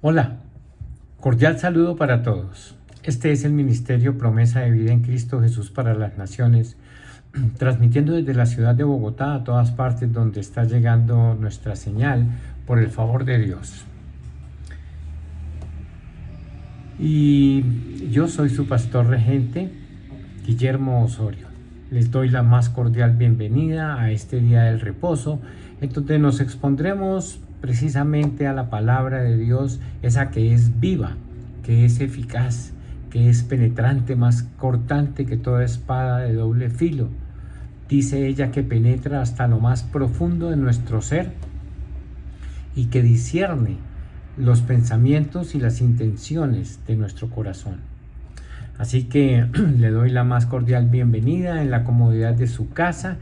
Hola, cordial saludo para todos. Este es el Ministerio Promesa de Vida en Cristo Jesús para las Naciones, transmitiendo desde la ciudad de Bogotá a todas partes donde está llegando nuestra señal por el favor de Dios. Y yo soy su pastor regente, Guillermo Osorio. Les doy la más cordial bienvenida a este día del reposo, en donde nos expondremos precisamente a la palabra de Dios, esa que es viva, que es eficaz, que es penetrante, más cortante que toda espada de doble filo. Dice ella que penetra hasta lo más profundo de nuestro ser y que discierne los pensamientos y las intenciones de nuestro corazón. Así que le doy la más cordial bienvenida en la comodidad de su casa.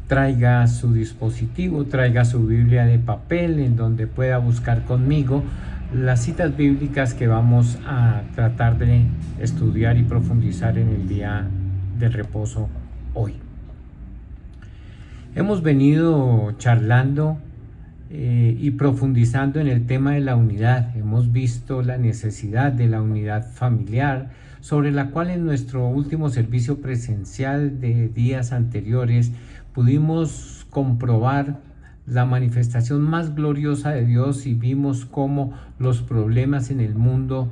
Traiga su dispositivo, traiga su Biblia de papel en donde pueda buscar conmigo las citas bíblicas que vamos a tratar de estudiar y profundizar en el día del reposo hoy. Hemos venido charlando y profundizando en el tema de la unidad. Hemos visto la necesidad de la unidad familiar, sobre la cual en nuestro último servicio presencial de días anteriores pudimos comprobar la manifestación más gloriosa de Dios y vimos cómo los problemas en el mundo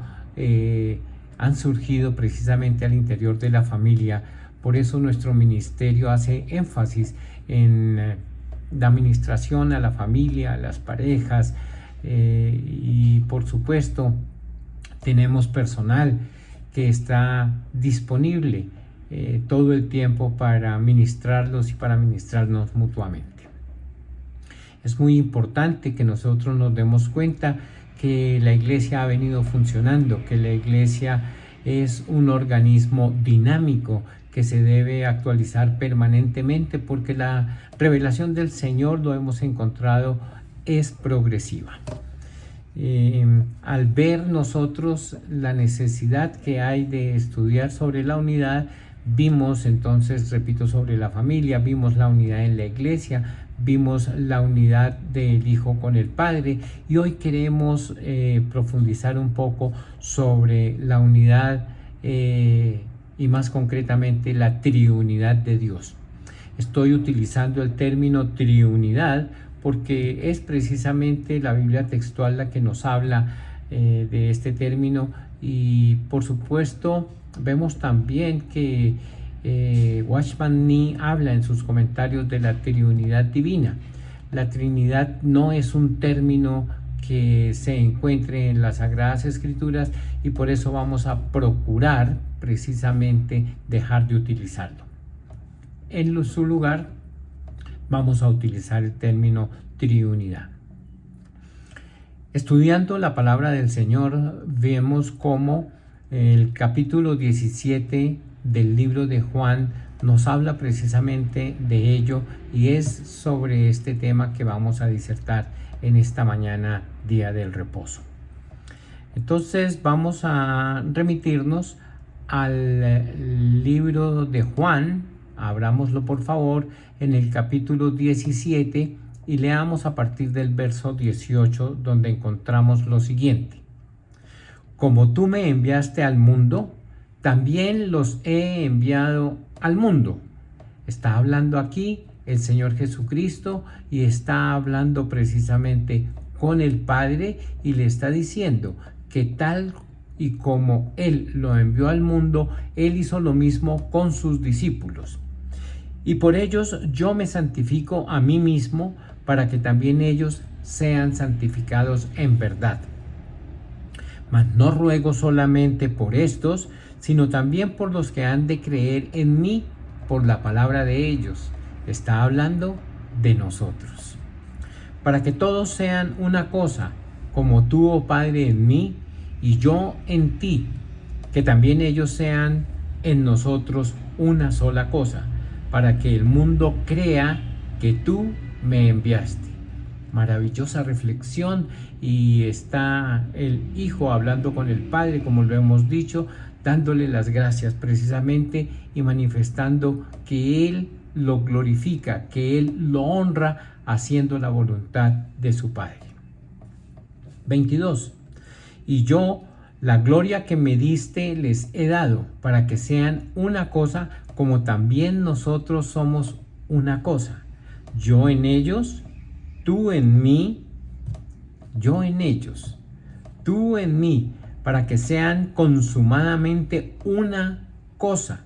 han surgido precisamente al interior de la familia. Por eso nuestro ministerio hace énfasis en la administración a la familia, a las parejas, y por supuesto tenemos personal que está disponible todo el tiempo para ministrarlos y para ministrarnos mutuamente. Es muy importante que nosotros nos demos cuenta que la iglesia ha venido funcionando, que la iglesia es un organismo dinámico que se debe actualizar permanentemente, porque la revelación del Señor, lo hemos encontrado, es progresiva. Al ver nosotros la necesidad que hay de estudiar sobre la unidad, vimos entonces, repito, sobre la familia, vimos la unidad en la iglesia, vimos la unidad del Hijo con el Padre, y hoy queremos profundizar un poco sobre la unidad y más concretamente la triunidad de Dios. Estoy utilizando el término triunidad porque es precisamente la Biblia textual la que nos habla de este término, y por supuesto vemos también que Watchman Nee habla en sus comentarios de la triunidad divina. La Trinidad no es un término que se encuentre en las Sagradas Escrituras, y por eso vamos a procurar precisamente dejar de utilizarlo. En su lugar vamos a utilizar el término triunidad. Estudiando la palabra del Señor, vemos cómo el capítulo 17 del libro de Juan nos habla precisamente de ello, y es sobre este tema que vamos a disertar en esta mañana, día del reposo. Entonces vamos a remitirnos al libro de Juan. Abrámoslo por favor en el capítulo 17 y leamos a partir del verso 18, donde encontramos lo siguiente: Como tú me enviaste al mundo, también los he enviado al mundo. Está hablando aquí el Señor Jesucristo y está hablando precisamente con el Padre, y le está diciendo que tal y como Él lo envió al mundo, Él hizo lo mismo con sus discípulos. Y por ellos yo me santifico a mí mismo, para que también ellos sean santificados en verdad. Mas no ruego solamente por estos, sino también por los que han de creer en mí por la palabra de ellos. Está hablando de nosotros. Para que todos sean una cosa, como tú, oh Padre, en mí y yo en ti, que también ellos sean en nosotros una sola cosa, para que el mundo crea que tú me enviaste. Maravillosa reflexión, y está el Hijo hablando con el Padre, como lo hemos dicho, dándole las gracias precisamente y manifestando que Él lo glorifica, que Él lo honra haciendo la voluntad de su Padre. 22. Y yo, la gloria que me diste, les he dado, para que sean una cosa, como también nosotros somos una cosa. Yo en ellos, tú en mí, yo en ellos, tú en mí, para que sean consumadamente una cosa,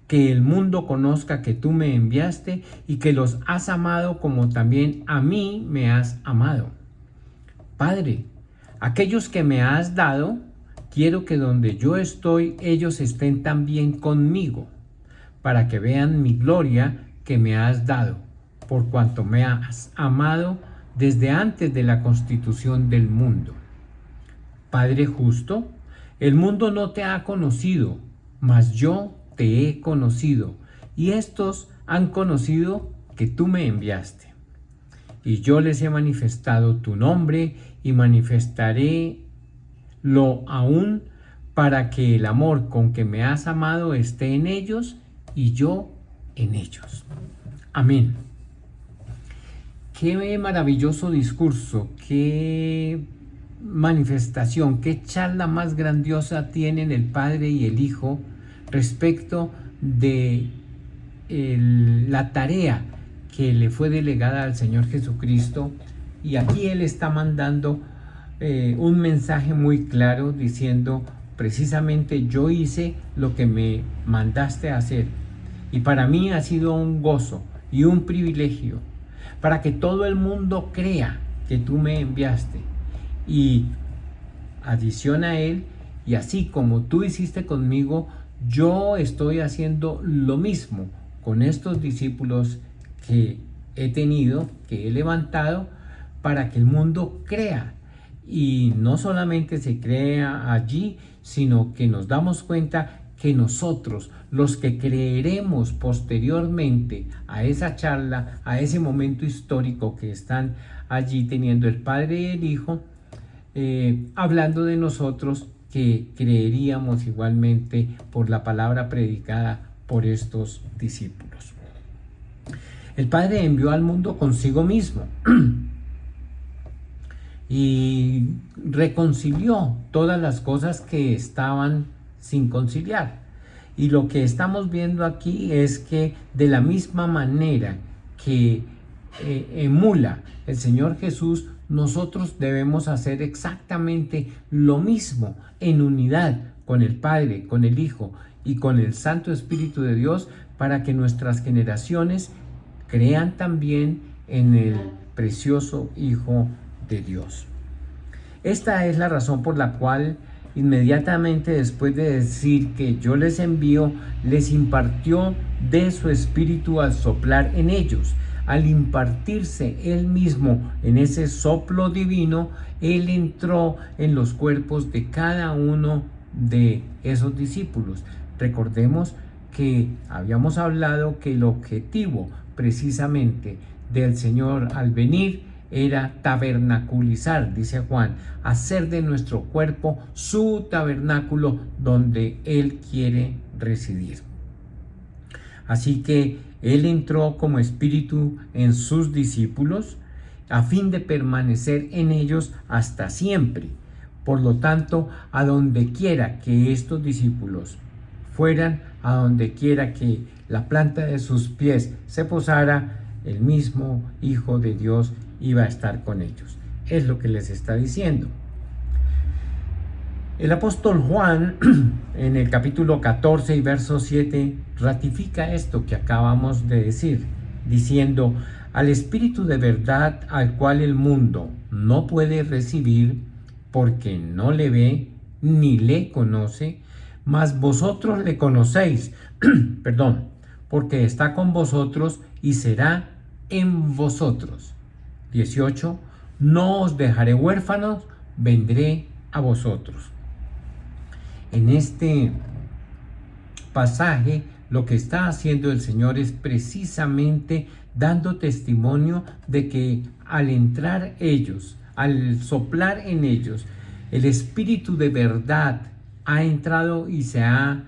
que el mundo conozca que tú me enviaste y que los has amado como también a mí me has amado. Padre, aquellos que me has dado, quiero que donde yo estoy, ellos estén también conmigo, para que vean mi gloria que me has dado, por cuanto me has amado desde antes de la constitución del mundo. Padre justo, el mundo no te ha conocido, mas yo te he conocido, y estos han conocido que tú me enviaste. Y yo les he manifestado tu nombre y manifestaré lo aún, para que el amor con que me has amado esté en ellos y yo en ellos. Amén. Qué maravilloso discurso, qué manifestación, qué charla más grandiosa tienen el Padre y el Hijo respecto de la tarea que le fue delegada al Señor Jesucristo. Y aquí Él está mandando un mensaje muy claro diciendo: precisamente yo hice lo que me mandaste a hacer, y para mí ha sido un gozo y un privilegio, para que todo el mundo crea que tú me enviaste. Y adiciona a Él: y así como tú hiciste conmigo, yo estoy haciendo lo mismo con estos discípulos que he tenido, que he levantado, para que el mundo crea. Y no solamente se crea allí, sino que nos damos cuenta que nosotros, los que creeremos posteriormente a esa charla, a ese momento histórico que están allí teniendo el Padre y el Hijo, hablando de nosotros, que creeríamos igualmente por la palabra predicada por estos discípulos. El Padre envió al mundo consigo mismo y reconcilió todas las cosas que estaban sin conciliar. Y lo que estamos viendo aquí es que de la misma manera que emula el Señor Jesús, nosotros debemos hacer exactamente lo mismo en unidad con el Padre, con el Hijo y con el Santo Espíritu de Dios, para que nuestras generaciones crean también en el precioso Hijo de Dios. Esta es la razón por la cual inmediatamente después de decir que yo les envío, les impartió de su espíritu al soplar en ellos. Al impartirse él mismo en ese soplo divino, él entró en los cuerpos de cada uno de esos discípulos. Recordemos que habíamos hablado que el objetivo precisamente del Señor al venir era tabernaculizar, dice Juan, hacer de nuestro cuerpo su tabernáculo donde Él quiere residir. Así que Él entró como espíritu en sus discípulos a fin de permanecer en ellos hasta siempre. Por lo tanto, a donde quiera que estos discípulos fueran, a donde quiera que la planta de sus pies se posara, el mismo Hijo de Dios iba a estar con ellos. Es lo que les está diciendo. El apóstol Juan, en el capítulo 14 y verso 7, ratifica esto que acabamos de decir, diciendo: al Espíritu de verdad, al cual el mundo no puede recibir, porque no le ve ni le conoce, mas vosotros le conocéis, porque está con vosotros y será en vosotros. 18. No os dejaré huérfanos, vendré a vosotros. En este pasaje, lo que está haciendo el Señor es precisamente dando testimonio de que al entrar ellos, al soplar en ellos, el Espíritu de verdad ha entrado y se ha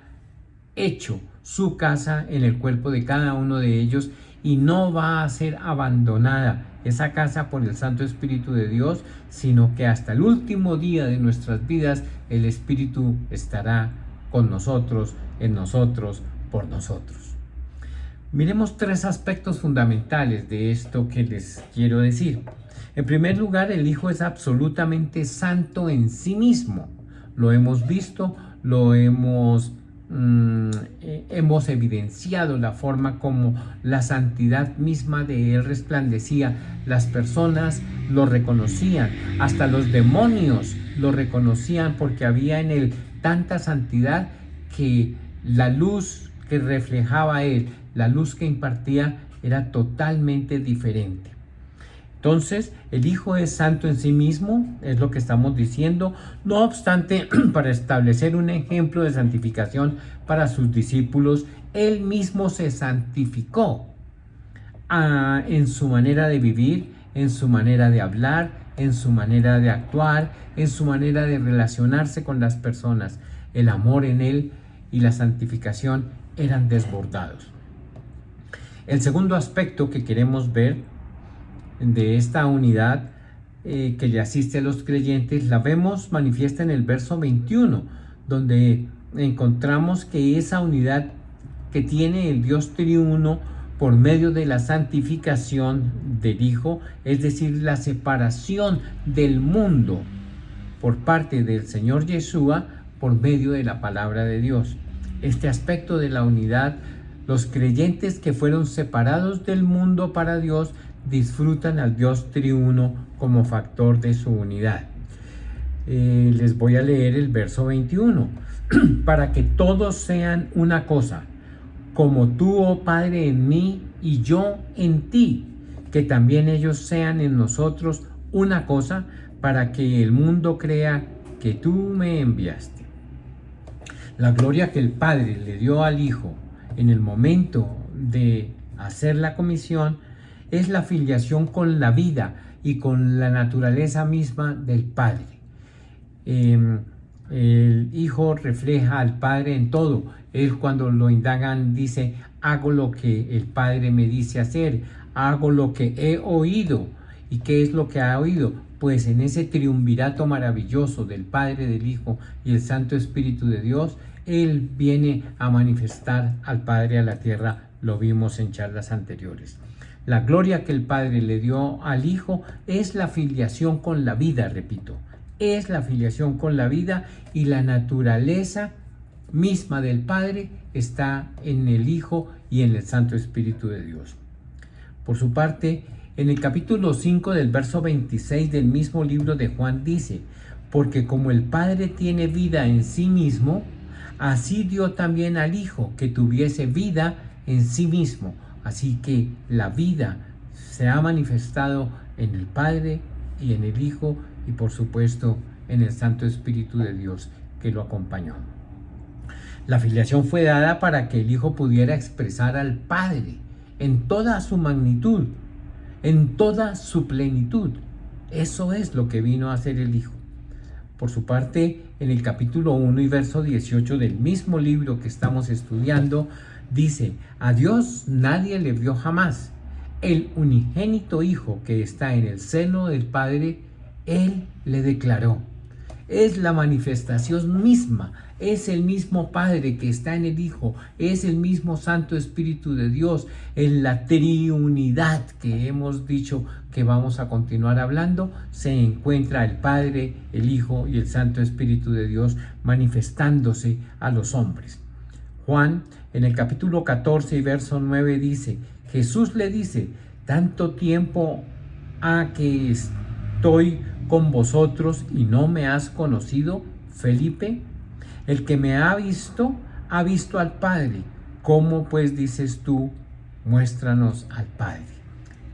hecho su casa en el cuerpo de cada uno de ellos, y no va a ser abandonada esa casa por el Santo Espíritu de Dios, sino que hasta el último día de nuestras vidas el Espíritu estará con nosotros, en nosotros, por nosotros. Miremos tres aspectos fundamentales de esto que les quiero decir. En primer lugar, el Hijo es absolutamente santo en sí mismo. Lo hemos visto, lo hemos evidenciado la forma como la santidad misma de Él resplandecía. Las personas lo reconocían, hasta los demonios lo reconocían porque había en Él tanta santidad que la luz que reflejaba Él, la luz que impartía, era totalmente diferente. Entonces, el Hijo es santo en sí mismo, es lo que estamos diciendo. No obstante, para establecer un ejemplo de santificación para sus discípulos, Él mismo se santificó en su manera de vivir, en su manera de hablar, en su manera de actuar, en su manera de relacionarse con las personas. El amor en Él y la santificación eran desbordados. El segundo aspecto que queremos ver de esta unidad que le asiste a los creyentes, la vemos manifiesta en el verso 21, donde encontramos que esa unidad que tiene el Dios triuno por medio de la santificación del Hijo, es decir, la separación del mundo por parte del Señor Yeshua por medio de la palabra de Dios. Este aspecto de la unidad, los creyentes que fueron separados del mundo para Dios, disfrutan al Dios triuno como factor de su unidad. Les voy a leer el verso 21. Para que todos sean una cosa, como tú, oh Padre, en mí y yo en ti, que también ellos sean en nosotros una cosa, para que el mundo crea que tú me enviaste. La gloria que el Padre le dio al Hijo en el momento de hacer la comisión es la filiación con la vida y con la naturaleza misma del Padre. El Hijo refleja al Padre en todo. Él, cuando lo indagan, dice: hago lo que el Padre me dice hacer, hago lo que he oído. ¿Y qué es lo que ha oído? Pues en ese triunvirato maravilloso del Padre, del Hijo y el Santo Espíritu de Dios, Él viene a manifestar al Padre a la tierra. Lo vimos en charlas anteriores. La gloria que el Padre le dio al Hijo es la filiación con la vida, repito. Es la filiación con la vida, y la naturaleza misma del Padre está en el Hijo y en el Santo Espíritu de Dios. Por su parte, en el capítulo 5 del verso 26 del mismo libro de Juan dice: porque como el Padre tiene vida en sí mismo, así dio también al Hijo que tuviese vida en sí mismo. Así que la vida se ha manifestado en el Padre y en el Hijo, y por supuesto en el Santo Espíritu de Dios que lo acompañó. La filiación fue dada para que el Hijo pudiera expresar al Padre en toda su magnitud, en toda su plenitud. Eso es lo que vino a hacer el Hijo. Por su parte, en el capítulo 1 y verso 18 del mismo libro que estamos estudiando, dice: a Dios nadie le vio jamás. El unigénito Hijo que está en el seno del Padre, Él le declaró. Es la manifestación misma, es el mismo Padre que está en el Hijo, es el mismo Santo Espíritu de Dios, en la triunidad que hemos dicho que vamos a continuar hablando. Se encuentra el Padre, el Hijo y el Santo Espíritu de Dios manifestándose a los hombres. Juan, en el capítulo 14 y verso 9 dice: Jesús le dice: tanto tiempo ha que estoy con vosotros y no me has conocido, Felipe. El que me ha visto al Padre. ¿Cómo pues dices tú, muéstranos al Padre?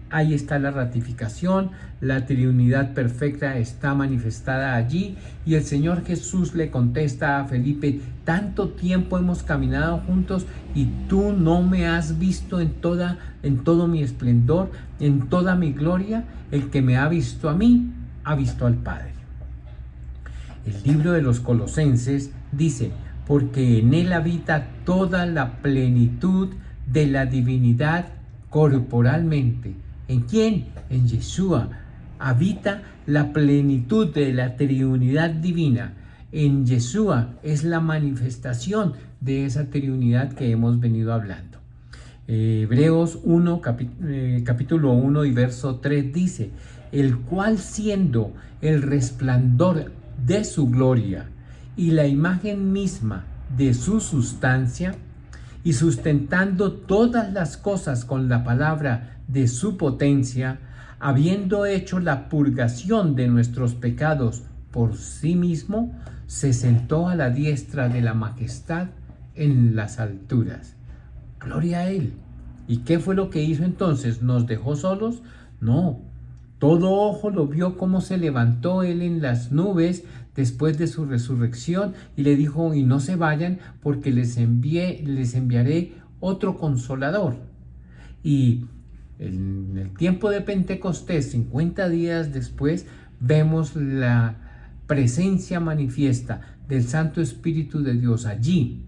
Ahí está la ratificación, la triunidad perfecta está manifestada allí, y el Señor Jesús le contesta a Felipe: tanto tiempo hemos caminado juntos y tú no me has visto en todo mi esplendor, en toda mi gloria. El que me ha visto a mí, ha visto al Padre. El libro de los Colosenses dice: porque en él habita toda la plenitud de la divinidad corporalmente, ¿En quién? En Yeshua. Habita la plenitud de la triunidad divina. En Yeshua es la manifestación de esa triunidad que hemos venido hablando. Hebreos 1, capítulo 1 y verso 3 dice: el cual, siendo el resplandor de su gloria y la imagen misma de su sustancia, y sustentando todas las cosas con la palabra de su potencia, habiendo hecho la purgación de nuestros pecados por sí mismo, se sentó a la diestra de la majestad en las alturas. Gloria a Él. ¿Y qué fue lo que hizo entonces? ¿Nos dejó solos? No. Todo ojo lo vio cómo se levantó Él en las nubes después de su resurrección y le dijo: y no se vayan, porque les enviaré otro consolador. Y en el tiempo de Pentecostés, 50 días después, vemos la presencia manifiesta del Santo Espíritu de Dios allí,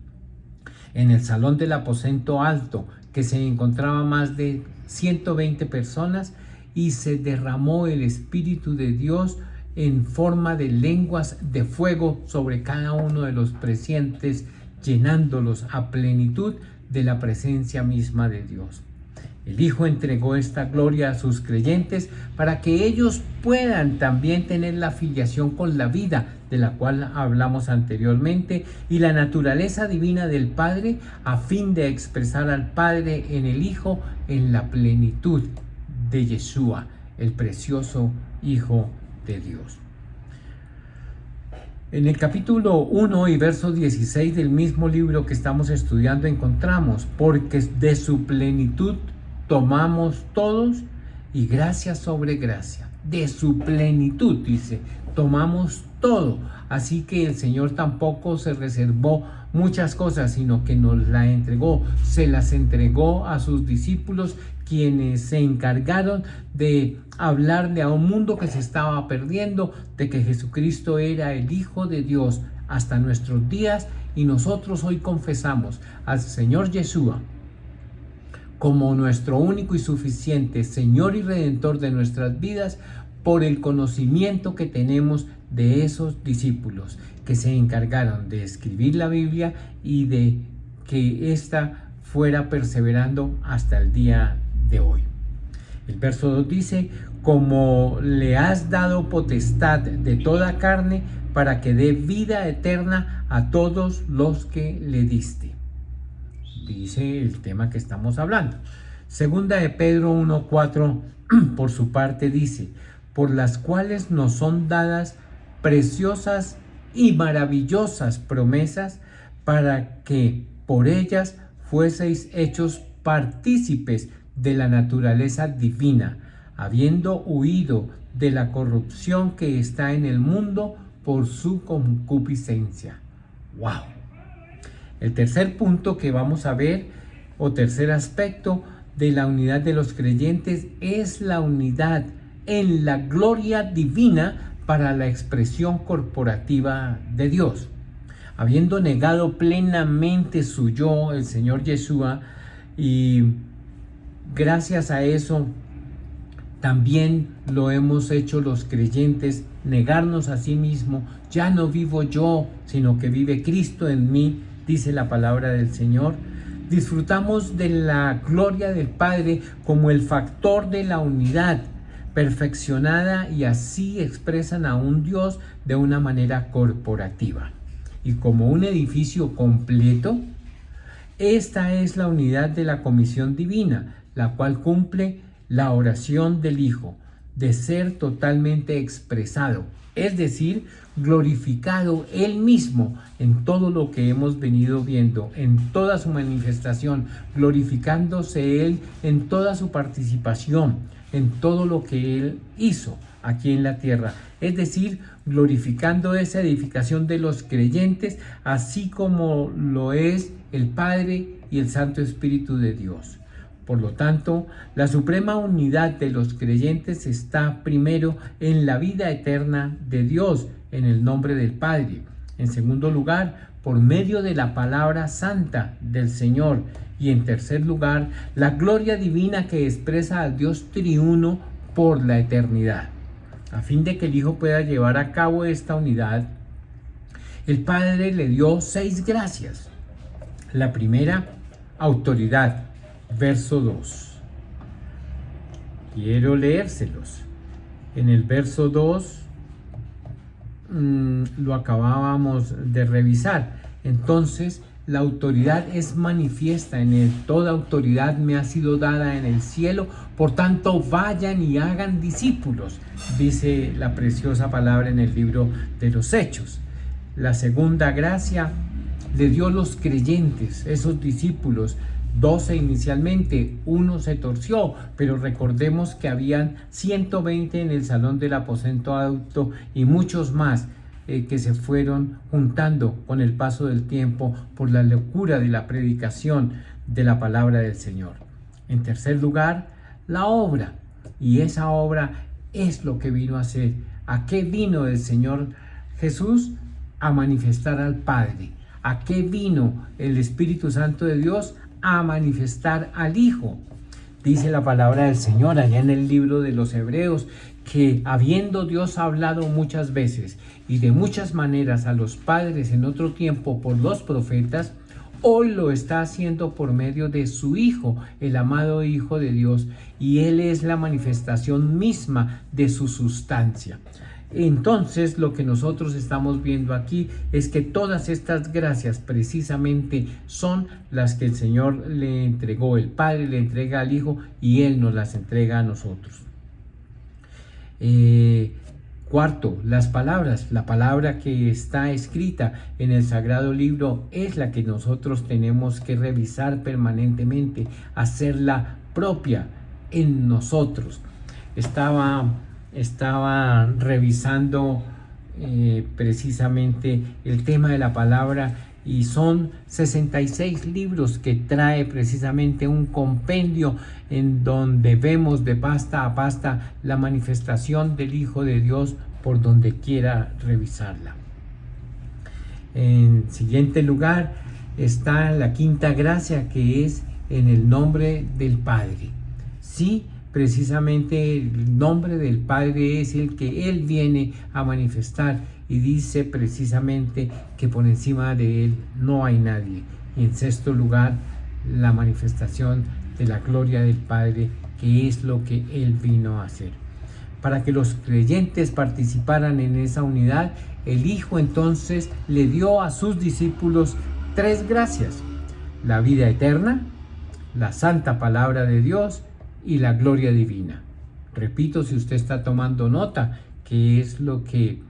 en el salón del aposento alto, que se encontraba más de 120 personas, y se derramó el Espíritu de Dios en forma de lenguas de fuego sobre cada uno de los presentes, llenándolos a plenitud de la presencia misma de Dios. El Hijo entregó esta gloria a sus creyentes para que ellos puedan también tener la filiación con la vida de la cual hablamos anteriormente y la naturaleza divina del Padre, a fin de expresar al Padre en el Hijo en la plenitud de Yeshua, el precioso Hijo de Dios. En el capítulo 1 y verso 16 del mismo libro que estamos estudiando encontramos: porque de su plenitud tomamos todos, y gracia sobre gracia. De su plenitud, dice, tomamos todo. Así que el Señor tampoco se reservó muchas cosas, sino que nos la entregó. Se las entregó a sus discípulos, quienes se encargaron de hablarle a un mundo que se estaba perdiendo, de que Jesucristo era el Hijo de Dios hasta nuestros días. Y nosotros hoy confesamos al Señor Yeshua como nuestro único y suficiente Señor y Redentor de nuestras vidas, por el conocimiento que tenemos de esos discípulos que se encargaron de escribir la Biblia y de que ésta fuera perseverando hasta el día de hoy. El verso 2 dice: como le has dado potestad de toda carne, para que dé vida eterna a todos los que le diste. Dice el tema que estamos hablando. Segunda de Pedro 1:4, por su parte, dice: por las cuales nos son dadas preciosas y maravillosas promesas, para que por ellas fueseis hechos partícipes de la naturaleza divina, habiendo huido de la corrupción que está en el mundo por su concupiscencia. ¡Wow! El tercer punto que vamos a ver, o tercer aspecto de la unidad de los creyentes, es la unidad en la gloria divina para la expresión corporativa de Dios. Habiendo negado plenamente su yo, el Señor Yeshua, y gracias a eso también lo hemos hecho los creyentes, negarnos a sí mismo. Ya no vivo yo, sino que vive Cristo en mí, dice la palabra del Señor. Disfrutamos de la gloria del Padre como el factor de la unidad perfeccionada, y así expresan a un Dios de una manera corporativa. Y como un edificio completo, esta es la unidad de la comisión divina, la cual cumple la oración del Hijo, de ser totalmente expresado, es decir, glorificado Él mismo en todo lo que hemos venido viendo, en toda su manifestación, glorificándose Él en toda su participación, en todo lo que Él hizo aquí en la tierra, es decir, glorificando esa edificación de los creyentes, así como lo es el Padre y el Santo Espíritu de Dios. Por lo tanto, la suprema unidad de los creyentes está primero en la vida eterna de Dios, en el nombre del Padre. En segundo lugar, por medio de la palabra santa del Señor. Y en tercer lugar, la gloria divina que expresa al Dios triuno por la eternidad. A fin de que el Hijo pueda llevar a cabo esta unidad, el Padre le dio 6 gracias. La primera, autoridad, verso 2. Quiero leérselos. En el verso 2 lo acabábamos de revisar. Entonces, la autoridad es manifiesta en él. Toda autoridad me ha sido dada en el cielo, por tanto vayan y hagan discípulos, dice la preciosa palabra en el libro de los Hechos. La segunda gracia le dio los creyentes, esos discípulos, 12 inicialmente, uno se torció, pero recordemos que habían 120 en el salón del aposento alto y muchos más que se fueron juntando con el paso del tiempo por la locura de la predicación de la palabra del Señor. En tercer lugar, la obra, y esa obra es lo que vino a hacer. ¿A qué vino el Señor Jesús? A manifestar al Padre. ¿A qué vino el Espíritu Santo de Dios? A manifestar al Hijo. Dice la palabra del Señor allá en el libro de los Hebreos que habiendo Dios hablado muchas veces y de muchas maneras a los padres en otro tiempo por los profetas, hoy lo está haciendo por medio de su Hijo, el amado Hijo de Dios, y Él es la manifestación misma de su sustancia. Entonces lo que nosotros estamos viendo aquí es que todas estas gracias precisamente son las que el Señor le entregó, el Padre le entrega al Hijo y Él nos las entrega a nosotros. Cuarto, las palabras. La palabra que está escrita en el Sagrado Libro es la que nosotros tenemos que revisar permanentemente, hacerla propia en nosotros. Estaba revisando precisamente el tema de la palabra y son 66 libros que trae precisamente un compendio en donde vemos de pasta a pasta la manifestación del Hijo de Dios por donde quiera revisarla. En siguiente lugar está la quinta gracia, que es en el nombre del Padre. Sí, precisamente el nombre del Padre es el que Él viene a manifestar y dice precisamente que por encima de Él no hay nadie. Y en sexto lugar, la manifestación de la gloria del Padre, que es lo que Él vino a hacer. Para que los creyentes participaran en esa unidad, el Hijo entonces le dio a sus discípulos 3 gracias: la vida eterna, la santa palabra de Dios y la gloria divina. Repito, si usted está tomando nota, que es lo que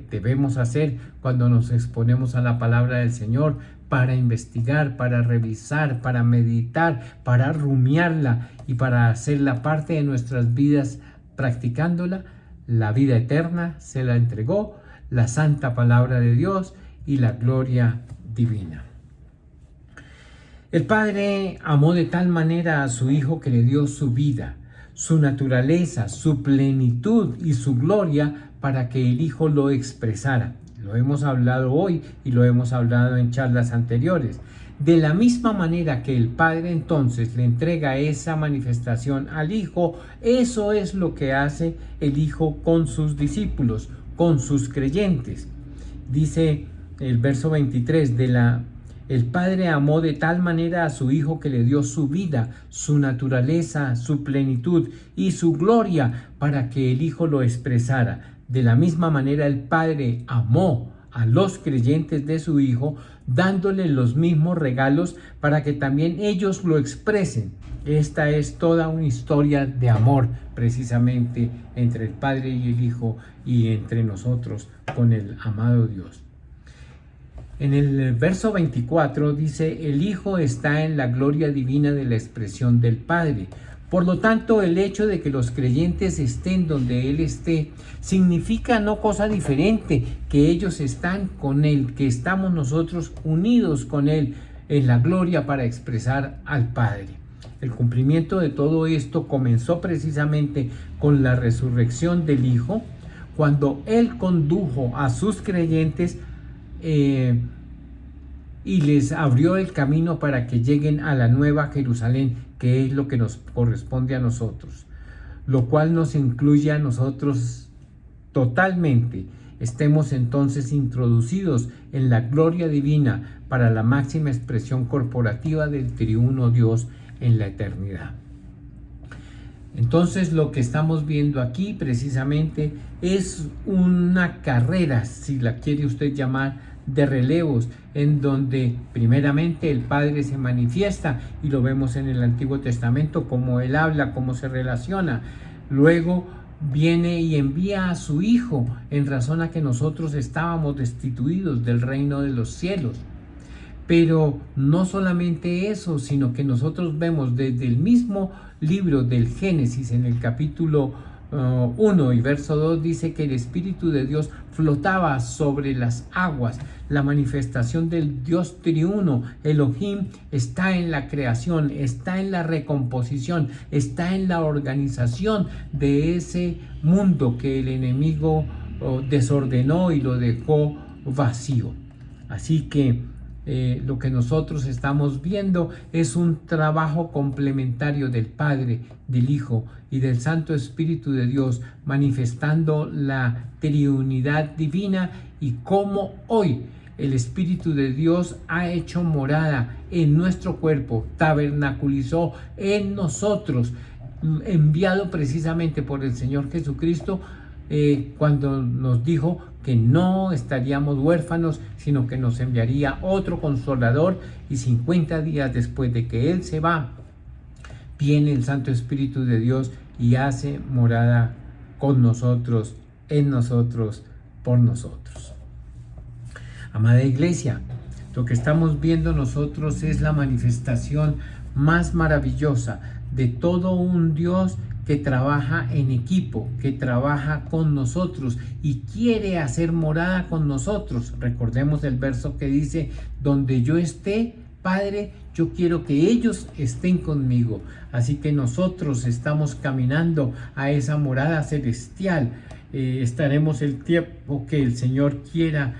debemos hacer cuando nos exponemos a la palabra del Señor, para investigar, para revisar, para meditar, para rumiarla y para hacerla parte de nuestras vidas practicándola. La vida eterna se la entregó, la santa palabra de Dios y la gloria divina. El Padre amó de tal manera a su Hijo que le dio su vida, su naturaleza, su plenitud y su gloria para que el Hijo lo expresara. Lo hemos hablado hoy y lo hemos hablado en charlas anteriores. De la misma manera que el Padre entonces le entrega esa manifestación al Hijo, eso es lo que hace el Hijo con sus discípulos, con sus creyentes. Dice el verso 23 el Padre amó de tal manera a su Hijo que le dio su vida, su naturaleza, su plenitud y su gloria para que el Hijo lo expresara. De la misma manera el Padre amó a los creyentes de su Hijo, dándole los mismos regalos para que también ellos lo expresen. Esta es toda una historia de amor precisamente entre el Padre y el Hijo y entre nosotros con el amado Dios. En el verso 24 dice: el Hijo está en la gloria divina de la expresión del Padre. Por lo tanto, el hecho de que los creyentes estén donde Él esté significa no cosa diferente, que ellos están con Él, que estamos nosotros unidos con Él en la gloria para expresar al Padre. El cumplimiento de todo esto comenzó precisamente con la resurrección del Hijo, cuando Él condujo a sus creyentes y les abrió el camino para que lleguen a la nueva Jerusalén, que es lo que nos corresponde a nosotros, lo cual nos incluye a nosotros totalmente. Estemos entonces introducidos en la gloria divina para la máxima expresión corporativa del triuno Dios en la eternidad. Entonces lo que estamos viendo aquí precisamente es una carrera, si la quiere usted llamar, de relevos, en donde primeramente el Padre se manifiesta y lo vemos en el Antiguo Testamento, cómo Él habla, cómo se relaciona. Luego viene y envía a su Hijo en razón a que nosotros estábamos destituidos del reino de los cielos. Pero no solamente eso, sino que nosotros vemos desde el mismo libro del Génesis, en el capítulo 1 y verso 2, dice que el Espíritu de Dios flotaba sobre las aguas. La manifestación del Dios triuno, Elohim, está en la creación, está en la recomposición, está en la organización de ese mundo que el enemigo desordenó y lo dejó vacío. Así que lo que nosotros estamos viendo es un trabajo complementario del Padre, del Hijo y del Santo Espíritu de Dios, manifestando la triunidad divina y cómo hoy el Espíritu de Dios ha hecho morada en nuestro cuerpo, tabernaculizó en nosotros, enviado precisamente por el Señor Jesucristo, cuando nos dijo que no estaríamos huérfanos, sino que nos enviaría otro consolador, y 50 días después de que Él se va, viene el Santo Espíritu de Dios y hace morada con nosotros, en nosotros, por nosotros. Amada Iglesia, lo que estamos viendo nosotros es la manifestación más maravillosa de todo un Dios que trabaja en equipo, que trabaja con nosotros y quiere hacer morada con nosotros. Recordemos el verso que dice: donde yo esté, Padre, yo quiero que ellos estén conmigo. Así que nosotros estamos caminando a esa morada celestial. Estaremos el tiempo que el Señor quiera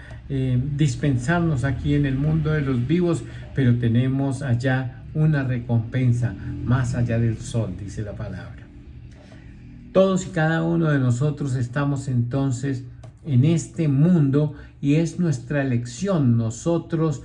dispensarnos aquí en el mundo de los vivos, pero tenemos allá una recompensa más allá del sol, dice la palabra. Todos y cada uno de nosotros estamos entonces en este mundo y es nuestra elección. Nosotros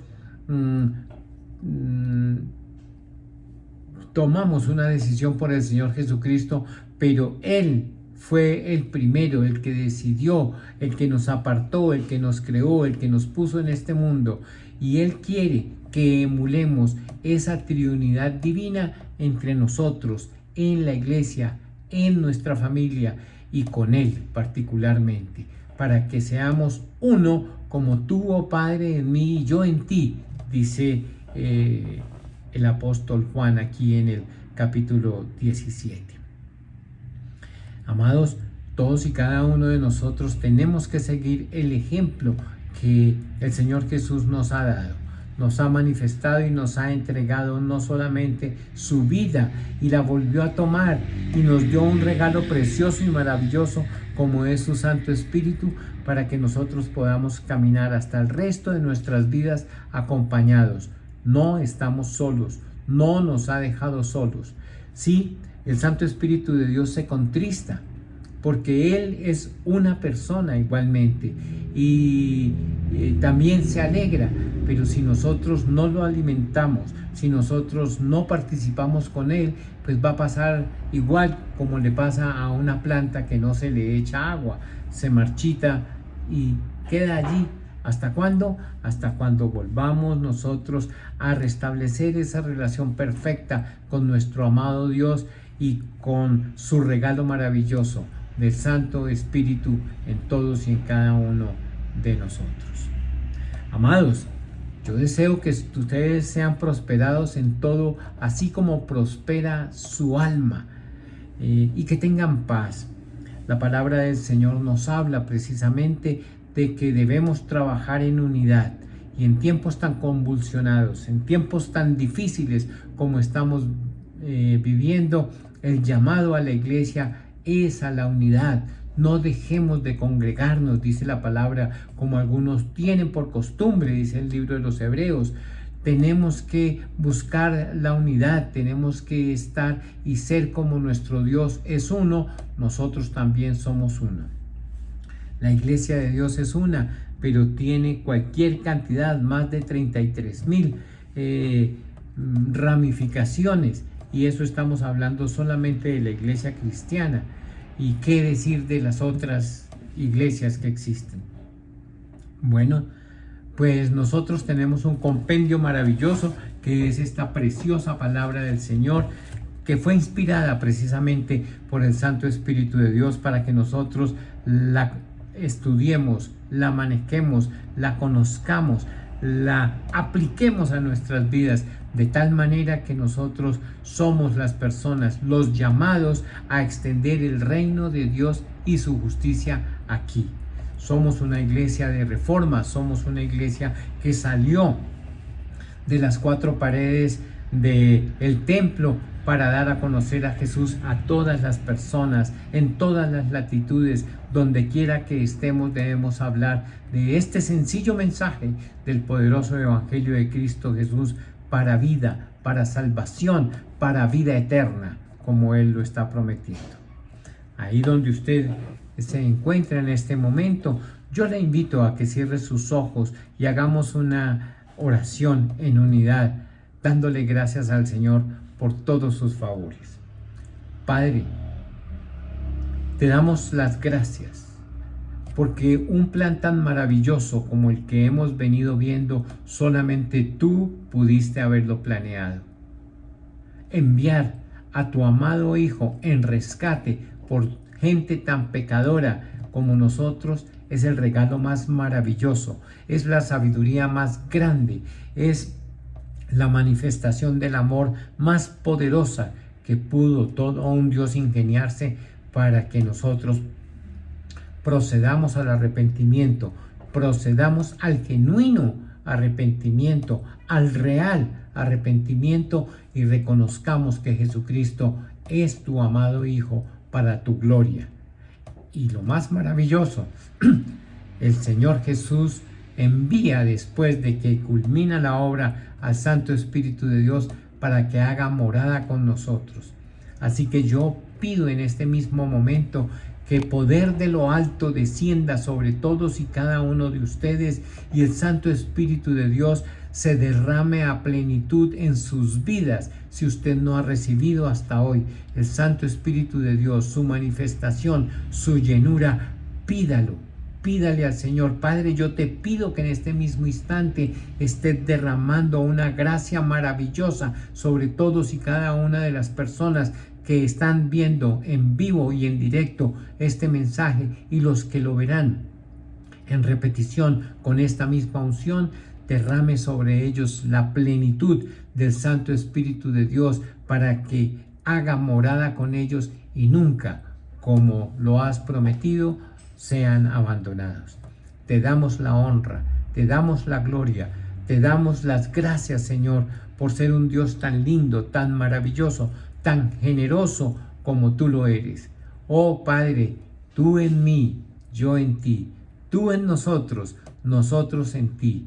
tomamos una decisión por el Señor Jesucristo, pero Él fue el primero, el que decidió, el que nos apartó, el que nos creó, el que nos puso en este mundo. Y Él quiere que emulemos esa triunidad divina entre nosotros, en la iglesia, en nuestra familia y con Él particularmente, para que seamos uno como tú, oh Padre, en mí y yo en ti, dice el apóstol Juan aquí en el capítulo 17. Amados, todos y cada uno de nosotros tenemos que seguir el ejemplo que el Señor Jesús nos ha dado. Nos ha manifestado y nos ha entregado no solamente su vida, y la volvió a tomar y nos dio un regalo precioso y maravilloso como es su Santo Espíritu, para que nosotros podamos caminar hasta el resto de nuestras vidas acompañados. No estamos solos, no nos ha dejado solos. Sí, el Santo Espíritu de Dios se contrista porque Él es una persona igualmente y también se alegra, pero si nosotros no lo alimentamos, si nosotros no participamos con Él, pues va a pasar igual como le pasa a una planta que no se le echa agua, se marchita y queda allí. ¿Hasta cuándo? Hasta cuando volvamos nosotros a restablecer esa relación perfecta con nuestro amado Dios y con su regalo maravilloso del Santo Espíritu en todos y en cada uno de nosotros. Amados, yo deseo que ustedes sean prosperados en todo, así como prospera su alma, y que tengan paz. La palabra del Señor nos habla precisamente de que debemos trabajar en unidad, y en tiempos tan convulsionados, en tiempos tan difíciles como estamos viviendo, el llamado a la iglesia es a la unidad. No dejemos de congregarnos, dice la palabra, como algunos tienen por costumbre, dice el libro de los Hebreos. Tenemos que buscar la unidad, tenemos que estar y ser como nuestro Dios es uno, nosotros también somos uno. La iglesia de Dios es una, pero tiene cualquier cantidad, más de 33,000 ramificaciones, y eso estamos hablando solamente de la iglesia cristiana. ¿Y qué decir de las otras iglesias que existen? Bueno, pues nosotros tenemos un compendio maravilloso que es esta preciosa palabra del Señor, que fue inspirada precisamente por el Santo Espíritu de Dios para que nosotros la estudiemos, la manejemos, la conozcamos, la apliquemos a nuestras vidas, de tal manera que nosotros somos las personas, los llamados a extender el reino de Dios y su justicia aquí. Somos una iglesia de reforma, somos una iglesia que salió de las cuatro paredes del templo para dar a conocer a Jesús a todas las personas, en todas las latitudes, donde quiera que estemos. Debemos hablar de este sencillo mensaje del poderoso evangelio de Cristo Jesús para vida, para salvación, para vida eterna, como Él lo está prometiendo. Ahí donde usted se encuentra en este momento, yo le invito a que cierre sus ojos y hagamos una oración en unidad, dándole gracias al Señor por todos sus favores. Padre, te damos las gracias porque un plan tan maravilloso como el que hemos venido viendo, solamente tú pudiste haberlo planeado. Enviar a tu amado Hijo en rescate por gente tan pecadora como nosotros es el regalo más maravilloso, es la sabiduría más grande, es la manifestación del amor más poderosa que pudo todo un Dios ingeniarse para que nosotros procedamos al arrepentimiento, procedamos al genuino arrepentimiento, al real arrepentimiento, y reconozcamos que Jesucristo es tu amado Hijo para tu gloria. Y lo más maravilloso, el Señor Jesús envía, después de que culmina la obra, al Santo Espíritu de Dios para que haga morada con nosotros. Así que yo pido en este mismo momento que poder de lo alto descienda sobre todos y cada uno de ustedes, y el Santo Espíritu de Dios se derrame a plenitud en sus vidas. Si usted no ha recibido hasta hoy el Santo Espíritu de Dios, su manifestación, su llenura, pídalo. Pídale al Señor. Padre, yo te pido que en este mismo instante estés derramando una gracia maravillosa sobre todos y cada una de las personas que están viendo en vivo y en directo este mensaje, y los que lo verán en repetición con esta misma unción. Derrame sobre ellos la plenitud del Santo Espíritu de Dios para que haga morada con ellos y nunca, como lo has prometido, sean abandonados. Te damos la honra, te damos la gloria, te damos las gracias, Señor, por ser un Dios tan lindo, tan maravilloso, tan generoso como tú lo eres. Oh Padre, tú en mí, yo en ti, tú en nosotros, nosotros en ti.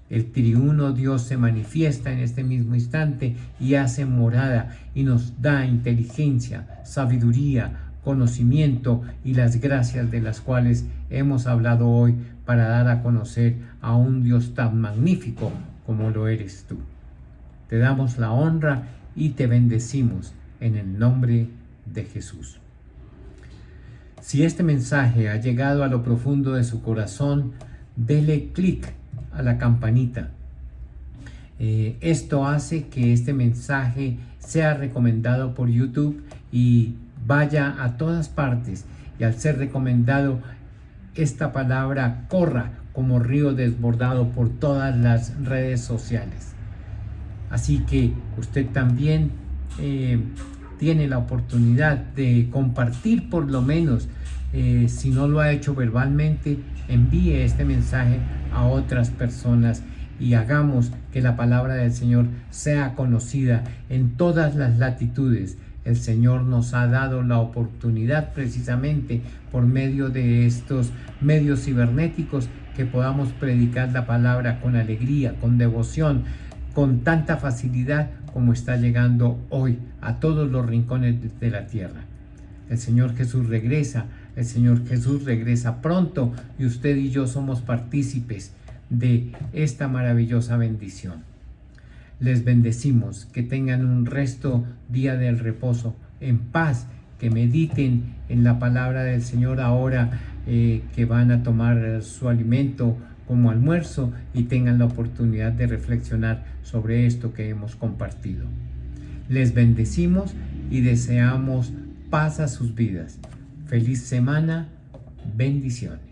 El triuno Dios se manifiesta en este mismo instante y hace morada y nos da inteligencia, sabiduría, conocimiento y las gracias de las cuales hemos hablado hoy para dar a conocer a un Dios tan magnífico como lo eres tú. Te damos la honra y te bendecimos en el nombre de Jesús. Si este mensaje ha llegado a lo profundo de su corazón, dele clic a la campanita. Esto hace que este mensaje sea recomendado por YouTube y vaya a todas partes, y al ser recomendado, esta palabra corra como río desbordado por todas las redes sociales. Así que usted también tiene la oportunidad de compartir, por lo menos, si no lo ha hecho verbalmente, envíe este mensaje a otras personas y hagamos que la palabra del Señor sea conocida en todas las latitudes, El Señor nos ha dado la oportunidad precisamente por medio de estos medios cibernéticos que podamos predicar la palabra con alegría, con devoción, con tanta facilidad como está llegando hoy a todos los rincones de la tierra. El Señor Jesús regresa, el Señor Jesús regresa pronto y usted y yo somos partícipes de esta maravillosa bendición. Les bendecimos, que tengan un resto día del reposo en paz, que mediten en la palabra del Señor ahora que van a tomar su alimento como almuerzo y tengan la oportunidad de reflexionar sobre esto que hemos compartido. Les bendecimos y deseamos paz a sus vidas. Feliz semana, bendiciones.